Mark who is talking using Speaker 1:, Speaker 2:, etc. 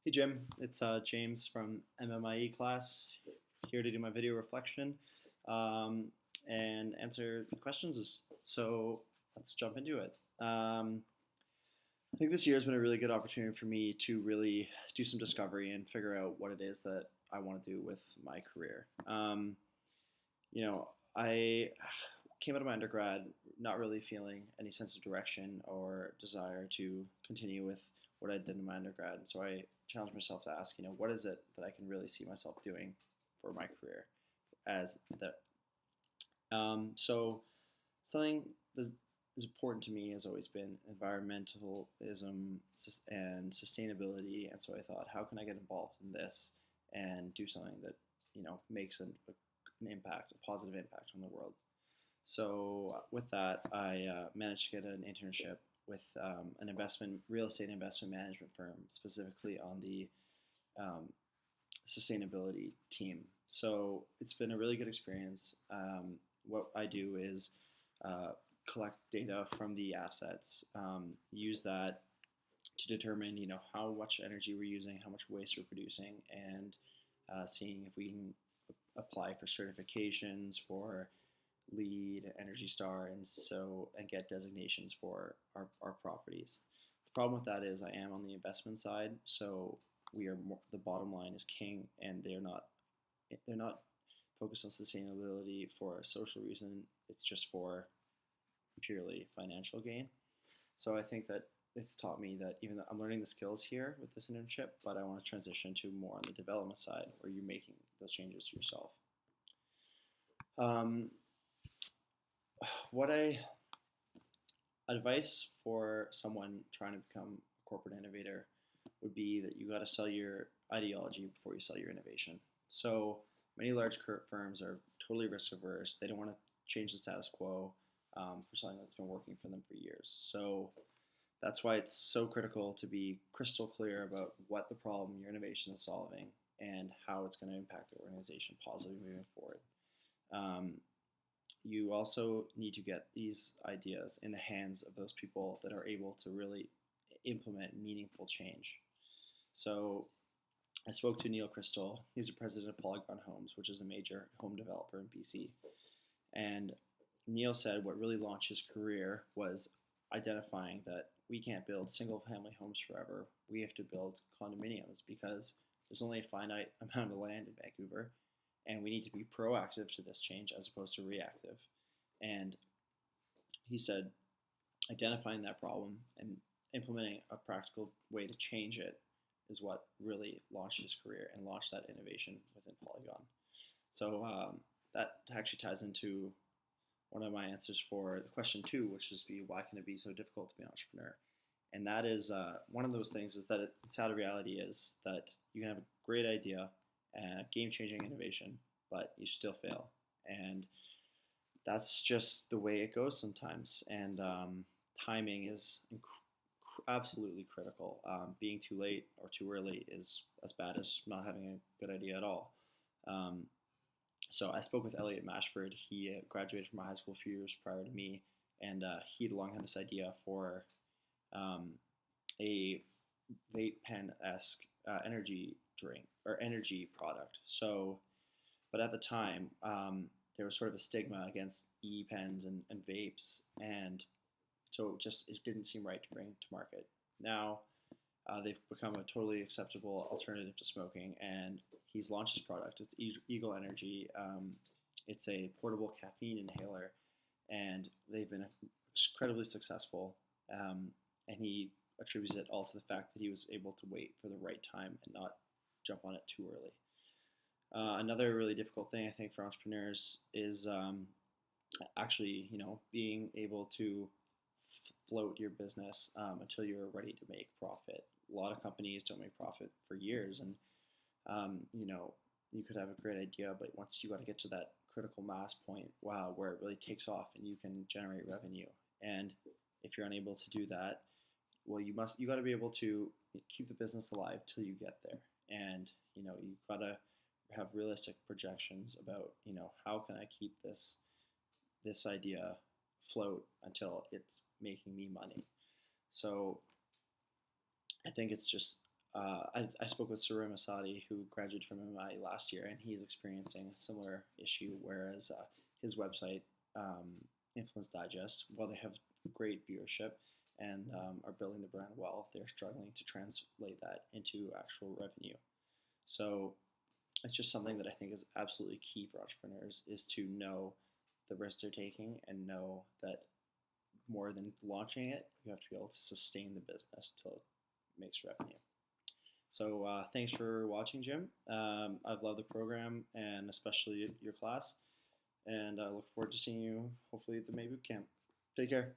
Speaker 1: Hey Jim, it's James from MMIE class here to do my video reflection um, and answer the questions. So let's jump into it. I think this year has been a really good opportunity for me to really do some discovery and figure out what it is that I want to do with my career. You know, I came out of my undergrad not really feeling any sense of direction or desire to continue with what I did in my undergrad. And so I challenged myself to ask, what is it that I can really see myself doing for my career as the so something that is important to me has always been environmentalism and sustainability. And so I thought, how can I get involved in this and do something that makes an impact, a positive impact on the world. So with that, I managed to get an internship with an real estate investment management firm, specifically on the um, sustainability team. So it's been a really good experience. What I do is uh, collect data from the assets, use that to determine, how much energy we're using, how much waste we're producing, and seeing if we can apply for certifications for LEED, Energy Star, and get designations for our properties. The problem with that is I am on the investment side, so the bottom line is king, and they're not focused on sustainability for a social reason. It's just for purely financial gain. So I think that it's taught me that even though I'm learning the skills here with this internship, but I want to transition to more on the development side where you're making those changes yourself. What I advice for someone trying to become a corporate innovator would be that you got to sell your ideology before you sell your innovation. So many large firms are totally risk averse. They don't want to change the status quo for something that's been working for them for years. So that's why it's so critical to be crystal clear about what the problem your innovation is solving and how it's going to impact the organization positively moving forward. You also need to get these ideas in the hands of those people that are able to really implement meaningful change. So I spoke to Neil Crystal. He's the president of Polygon Homes, which is a major home developer in BC. And Neil said what really launched his career was identifying that we can't build single-family homes forever. We have to build condominiums because there's only a finite amount of land in Vancouver, and we need to be proactive to this change as opposed to reactive. And he said identifying that problem and implementing a practical way to change it is what really launched his career and launched that innovation within Polygon. So that actually ties into one of my answers for the question 2, which is why can it be so difficult to be an entrepreneur? And that is one of those things is that the sad reality is that you can have a great idea, game-changing innovation, but you still fail. And that's just the way it goes sometimes. And timing is absolutely critical. Being too late or too early is as bad as not having a good idea at all. So I spoke with Elliot Mashford. He graduated from my high school a few years prior to me, and he'd long had this idea for a vape pen-esque energy drink or energy product. So, but at the time, there was sort of a stigma against e-pens and vapes, and so it didn't seem right to bring to market. Now, they've become a totally acceptable alternative to smoking, and he's launched his product. It's Eagle Energy. It's a portable caffeine inhaler, and they've been incredibly successful. And he attributes it all to the fact that he was able to wait for the right time and not jump on it too early. Another really difficult thing I think for entrepreneurs is actually, being able to float your business until you're ready to make profit. A lot of companies don't make profit for years, and you could have a great idea, but once you got to get to that critical mass point, wow, where it really takes off and you can generate revenue. And if you're unable to do that, well, you got to be able to keep the business alive till you get there. And you've got to have realistic projections about how can I keep this idea afloat until it's making me money. So I think it's just I spoke with Surya Masadi, who graduated from MI last year, and he's experiencing a similar issue. Whereas his website, Influence Digest, while they have great viewership and are building the brand well, they're struggling to translate that into actual revenue. So it's just something that I think is absolutely key for entrepreneurs, is to know the risks they're taking and know that more than launching it, you have to be able to sustain the business till it makes revenue. So thanks for watching, Jim. I've loved the program and especially your class, and I look forward to seeing you hopefully at the May Bootcamp. Take care.